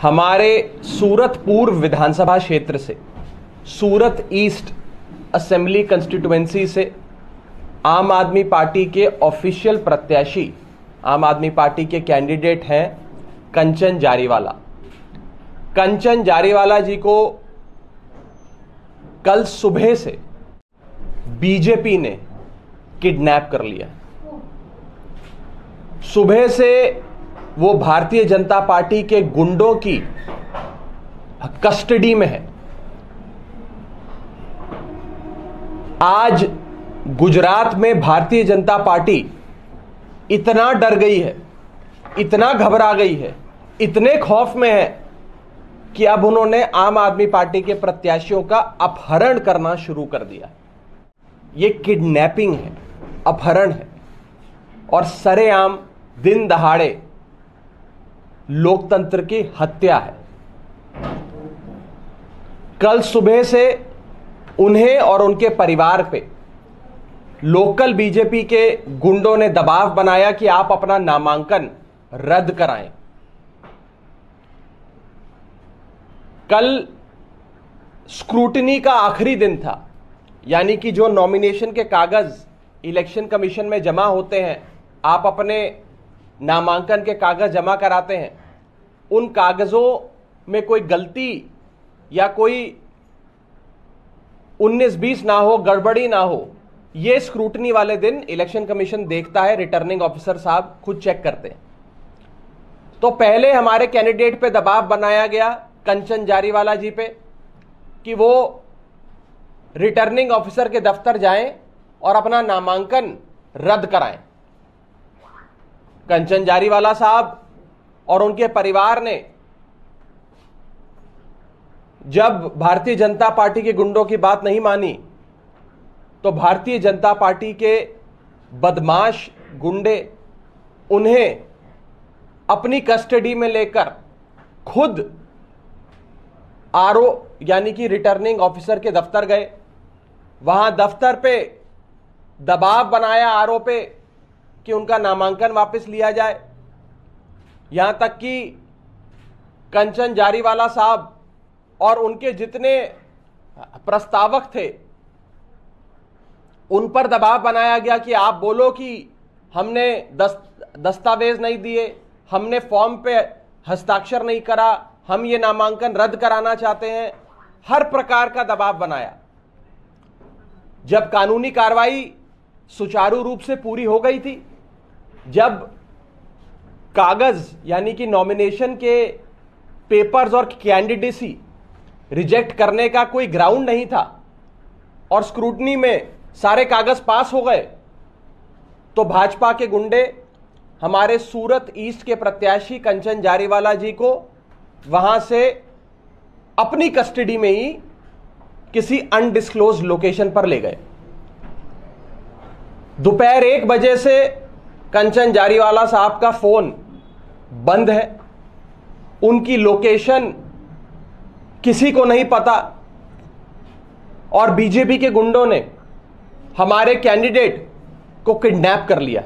हमारे सूरत पूर्व विधानसभा क्षेत्र से, सूरत ईस्ट असेंबली कंस्टिट्यूएंसी से आम आदमी पार्टी के ऑफिशियल प्रत्याशी, आम आदमी पार्टी के कैंडिडेट हैं कंचन जारीवाला। कंचन जारीवाला जी को कल सुबह से बीजेपी ने किडनैप कर लिया। सुबह से वो भारतीय जनता पार्टी के गुंडों की कस्टडी में है। आज गुजरात में भारतीय जनता पार्टी इतना डर गई है, इतना घबरा गई है, इतने खौफ में है कि अब उन्होंने आम आदमी पार्टी के प्रत्याशियों का अपहरण करना शुरू कर दिया। यह किडनैपिंग है, अपहरण है और सरेआम दिन दहाड़े लोकतंत्र की हत्या है। कल सुबह से उन्हें और उनके परिवार पे लोकल बीजेपी के गुंडों ने दबाव बनाया कि आप अपना नामांकन रद्द कराएं। कल स्क्रूटनी का आखिरी दिन था, यानी कि जो नॉमिनेशन के कागज इलेक्शन कमीशन में जमा होते हैं, आप अपने नामांकन के कागज जमा कराते हैं, उन कागजों में कोई गलती या कोई 19-20 ना हो, गड़बड़ी ना हो, यह स्क्रूटनी वाले दिन इलेक्शन कमीशन देखता है। रिटर्निंग ऑफिसर साहब खुद चेक करते हैं। तो पहले हमारे कैंडिडेट पे दबाव बनाया गया, कंचन जारीवाला जी पे, कि वो रिटर्निंग ऑफिसर के दफ्तर जाएं और अपना नामांकन रद्द कराएं। कंचन जारीवाला साहब और उनके परिवार ने जब भारतीय जनता पार्टी के गुंडों की बात नहीं मानी, तो भारतीय जनता पार्टी के बदमाश गुंडे उन्हें अपनी कस्टडी में लेकर खुद आरओ यानी कि रिटर्निंग ऑफिसर के दफ्तर गए। वहां दफ्तर पे दबाव बनाया आरओ पे कि उनका नामांकन वापस लिया जाए। यहां तक कि कंचन जारीवाला साहब और उनके जितने प्रस्तावक थे उन पर दबाव बनाया गया कि आप बोलो कि हमने दस्तावेज नहीं दिए, हमने फॉर्म पे हस्ताक्षर नहीं करा, हम ये नामांकन रद्द कराना चाहते हैं। हर प्रकार का दबाव बनाया। जब कानूनी कार्रवाई सुचारू रूप से पूरी हो गई थी, जब कागज यानी कि नॉमिनेशन के पेपर्स और कैंडिडेसी रिजेक्ट करने का कोई ग्राउंड नहीं था और स्क्रूटनी में सारे कागज पास हो गए, तो भाजपा के गुंडे हमारे सूरत ईस्ट के प्रत्याशी कंचन जारीवाला जी को वहां से अपनी कस्टडी में ही किसी अनडिस्क्लोज्ड लोकेशन पर ले गए। दोपहर 1 बजे से कंचन जारीवाला साहब का फोन बंद है, उनकी लोकेशन किसी को नहीं पता और बीजेपी के गुंडों ने हमारे कैंडिडेट को किडनैप कर लिया।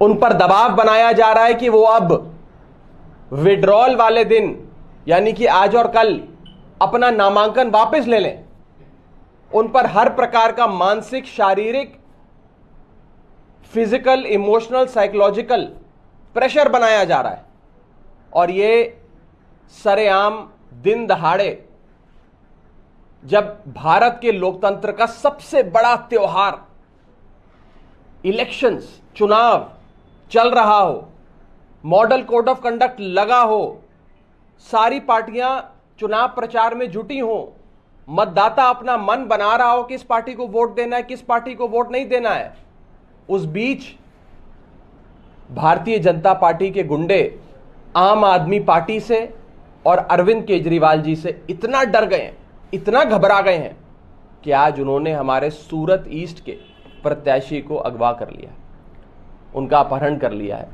उन पर दबाव बनाया जा रहा है कि वो अब विड्रॉल वाले दिन यानी कि आज और कल अपना नामांकन वापस ले लें। उन पर हर प्रकार का मानसिक, शारीरिक, फिजिकल, इमोशनल, साइकोलॉजिकल प्रेशर बनाया जा रहा है और ये सरेआम दिन दहाड़े, जब भारत के लोकतंत्र का सबसे बड़ा त्योहार इलेक्शंस, चुनाव चल रहा हो, मॉडल कोड ऑफ कंडक्ट लगा हो, सारी पार्टियां चुनाव प्रचार में जुटी हो, मतदाता अपना मन बना रहा हो किस पार्टी को वोट देना है, किस पार्टी को वोट नहीं देना है, उस बीच भारतीय जनता पार्टी के गुंडे आम आदमी पार्टी से और अरविंद केजरीवाल जी से इतना डर गए हैं, इतना घबरा गए हैं कि आज उन्होंने हमारे सूरत ईस्ट के प्रत्याशी को अगवा कर लिया, उनका अपहरण कर लिया है।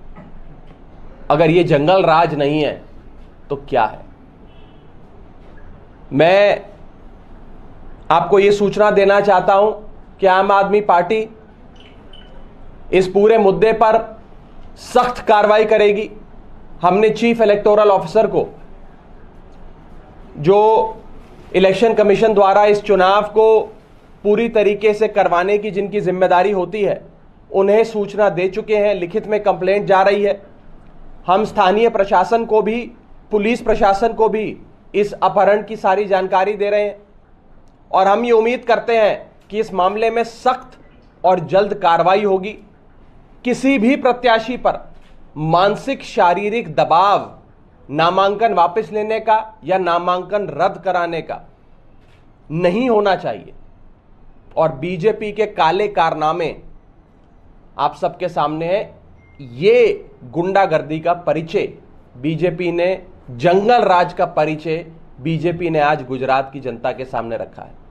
अगर ये जंगल राज नहीं है तो क्या है? मैं आपको ये सूचना देना चाहता हूं कि आम आदमी पार्टी इस पूरे मुद्दे पर सख्त कार्रवाई करेगी। हमने चीफ इलेक्टोरल ऑफिसर को जो इलेक्शन कमीशन द्वारा इस चुनाव को पूरी तरीके से करवाने की जिनकी जिम्मेदारी होती है, उन्हें सूचना दे चुके हैं, लिखित में कंप्लेंट जा रही है। हम स्थानीय प्रशासन को भी, पुलिस प्रशासन को भी इस अपहरण की सारी जानकारी दे रहे हैं और हम ये उम्मीद करते हैं कि इस मामले में सख्त और जल्द कार्रवाई होगी। किसी भी प्रत्याशी पर मानसिक शारीरिक दबाव नामांकन वापस लेने का या नामांकन रद्द कराने का नहीं होना चाहिए और बीजेपी के काले कारनामे आप सबके सामने है। ये गुंडागर्दी का परिचय बीजेपी ने, जंगल राज का परिचय बीजेपी ने आज गुजरात की जनता के सामने रखा है।